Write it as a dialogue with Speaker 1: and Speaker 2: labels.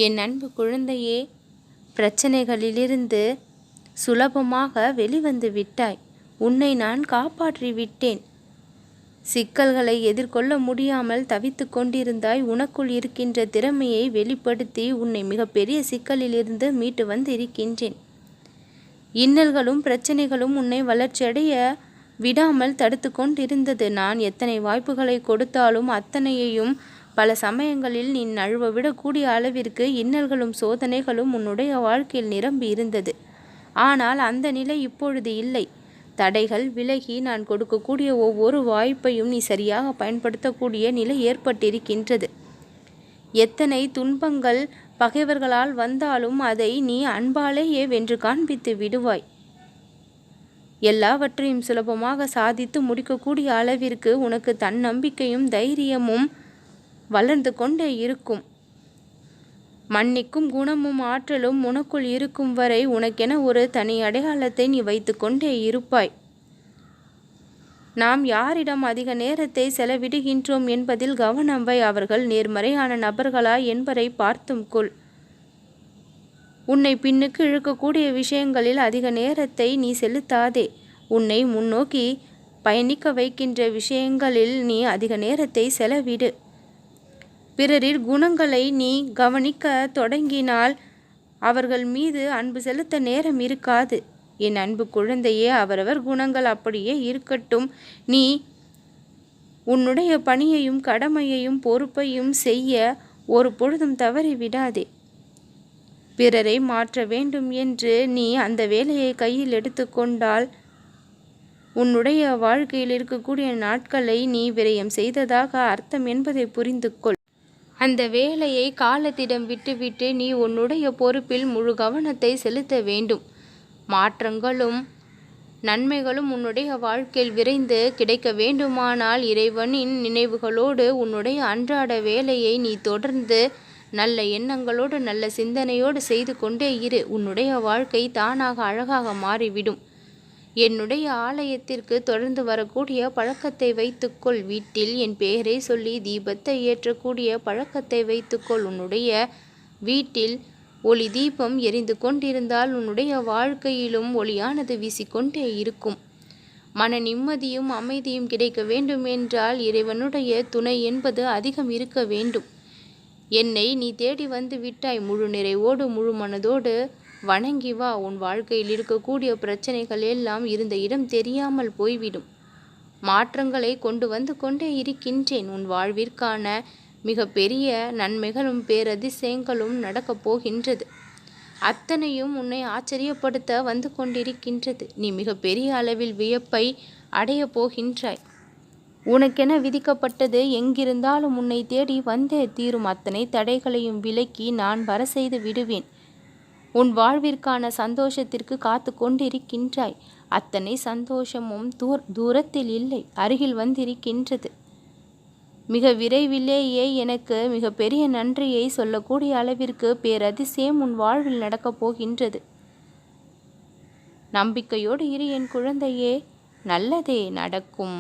Speaker 1: என் அன்பு குழந்தையே, பிரச்சனைகளிலிருந்து சுலபமாக வெளிவந்து விட்டாய். உன்னை நான் காப்பாற்றி விட்டேன். சிக்கல்களை எதிர்கொள்ள முடியாமல் தவித்து கொண்டிருந்தாய். உனக்குள் இருக்கின்ற திறமையை வெளிப்படுத்தி உன்னை மிகப்பெரிய சிக்கலிலிருந்து மீட்டு வந்து இருக்கின்றேன். இன்னல்களும் பிரச்சனைகளும் உன்னை வளர்ச்சியடைய விடாமல் தடுத்து கொண்டிருந்தது. நான் எத்தனை வாய்ப்புகளை கொடுத்தாலும் அத்தனையையும் பல சமயங்களில் நீ நழுவ விடக்கூடிய அளவிற்கு இன்னல்களும் சோதனைகளும் உன்னுடைய வாழ்க்கையில் நிரம்பி இருந்தது. ஆனால் அந்த நிலை இப்பொழுது இல்லை. தடைகள் விலகி நான் கொடுக்கக்கூடிய ஒவ்வொரு வாய்ப்பையும் நீ சரியாக பயன்படுத்தக்கூடிய நிலை ஏற்பட்டிருக்கின்றது. எத்தனை துன்பங்கள் பகைவர்களால் வந்தாலும் அதை நீ அன்பாலேயே வென்று காண்பித்து விடுவாய். எல்லாவற்றையும் சுலபமாக சாதித்து முடிக்கக்கூடிய அளவிற்கு உனக்கு தன்னம்பிக்கையும் தைரியமும் வளர்ந்து கொண்டே இருக்கும். மன்னிக்கும் குணமும் ஆற்றலும் உனக்குள் இருக்கும் வரை உனக்கென ஒரு தனி அடையாளத்தை நீ வைத்து கொண்டே இருப்பாய். நாம் யாரிடம் அதிக நேரத்தை செலவிடுகின்றோம் என்பதில் கவனம் வை. அவர்கள் நேர்மறையான நபர்களா என்பதை பார்த்தும் கொள். உன்னை பின்னுக்கு இழுக்கக்கூடிய விஷயங்களில் அதிக நேரத்தை நீ செலுத்தாதே. உன்னை முன்னோக்கி பயணிக்க வைக்கின்ற விஷயங்களில் நீ அதிக நேரத்தை செலவிடு. பிறரின் குணங்களை நீ கவனிக்க தொடங்கினால் அவர்கள் மீது அன்பு செலுத்த நேரம் இருக்காது. என் அன்பு குழந்தையே, அவரவர் குணங்கள் அப்படியே இருக்கட்டும். நீ உன்னுடைய பணியையும் கடமையையும் பொறுப்பையும் செய்ய ஒரு பொழுதும் தவறி விடாதே. பிறரை மாற்ற வேண்டும் என்று நீ அந்த வேலையை கையில் எடுத்துக்கொண்டால் உன்னுடைய வாழ்க்கையில் இருக்கக்கூடிய நாட்களை நீ விரயம் செய்ததாக அர்த்தம் என்பதை புரிந்து கொள். அந்த வேலையை காலத்திடம் விட்டுவிட்டு நீ உன்னுடைய பொறுப்பில் முழு கவனத்தை செலுத்த வேண்டும். மாற்றங்களும் நன்மைகளும் உன்னுடைய வாழ்க்கையில் விரைந்து கிடைக்க வேண்டுமானால் இறைவனின் நினைவுகளோடு உன்னுடைய அன்றாட வேலையை நீ தொடர்ந்து நல்ல எண்ணங்களோடு நல்ல சிந்தனையோடு செய்து கொண்டே இரு. உன்னுடைய வாழ்க்கை தானாக அழகாக மாறிவிடும். என்னுடைய ஆலயத்திற்கு தொடர்ந்து வரக்கூடிய பழக்கத்தை வைத்துக்கொள். வீட்டில் என் பெயரை சொல்லி தீபத்தை ஏற்றக்கூடிய பழக்கத்தை வைத்துக்கொள். உன்னுடைய வீட்டில் ஒளி தீபம் எரிந்து கொண்டிருந்தால் உன்னுடைய வாழ்க்கையிலும் ஒளியானது வீசிக்கொண்டே இருக்கும். மன நிம்மதியும் அமைதியும் கிடைக்க வேண்டும் என்றால் இறைவனுடைய துணை என்பது அதிகம் இருக்க வேண்டும். என்னை நீ தேடி வந்து விட்டாய். முழு நிறைவோடு முழு மனதோடு வணங்கி வா. உன் வாழ்க்கையில் இருக்கக்கூடிய பிரச்சனைகள் எல்லாம் இருந்த இடம் தெரியாமல் போய்விடும். மாற்றங்களை கொண்டு வந்து கொண்டே இருக்கின்றேன். உன் வாழ்விற்கான மிக பெரிய நன்மைகளும் பேரதிசயங்களும் நடக்கப் போகின்றது. அத்தனையும் உன்னை ஆச்சரியப்படுத்த வந்து கொண்டிருக்கின்றது. நீ மிக பெரிய அளவில் வியப்பை அடைய போகின்றாய். உனக்கென விதிக்கப்பட்டது எங்கிருந்தாலும் உன்னை தேடி வந்தே தீரும். அத்தனை தடைகளையும் விலக்கி நான் வர செய்து விடுவேன். உன் வாழ்விற்கான சந்தோஷத்திற்கு காத்து கொண்டிருக்கின்றாய். அத்தனை சந்தோஷமும் தூரத்தில் இல்லை, அருகில் வந்திருக்கின்றது. மிக விரைவிலேயே எனக்கு மிக பெரிய நன்றியை சொல்லக்கூடிய அளவிற்கு பேரதிசயம் உன் வாழ்வில் நடக்கப் போகின்றது. நம்பிக்கையோடு இரு என் குழந்தையே, நல்லதே நடக்கும்.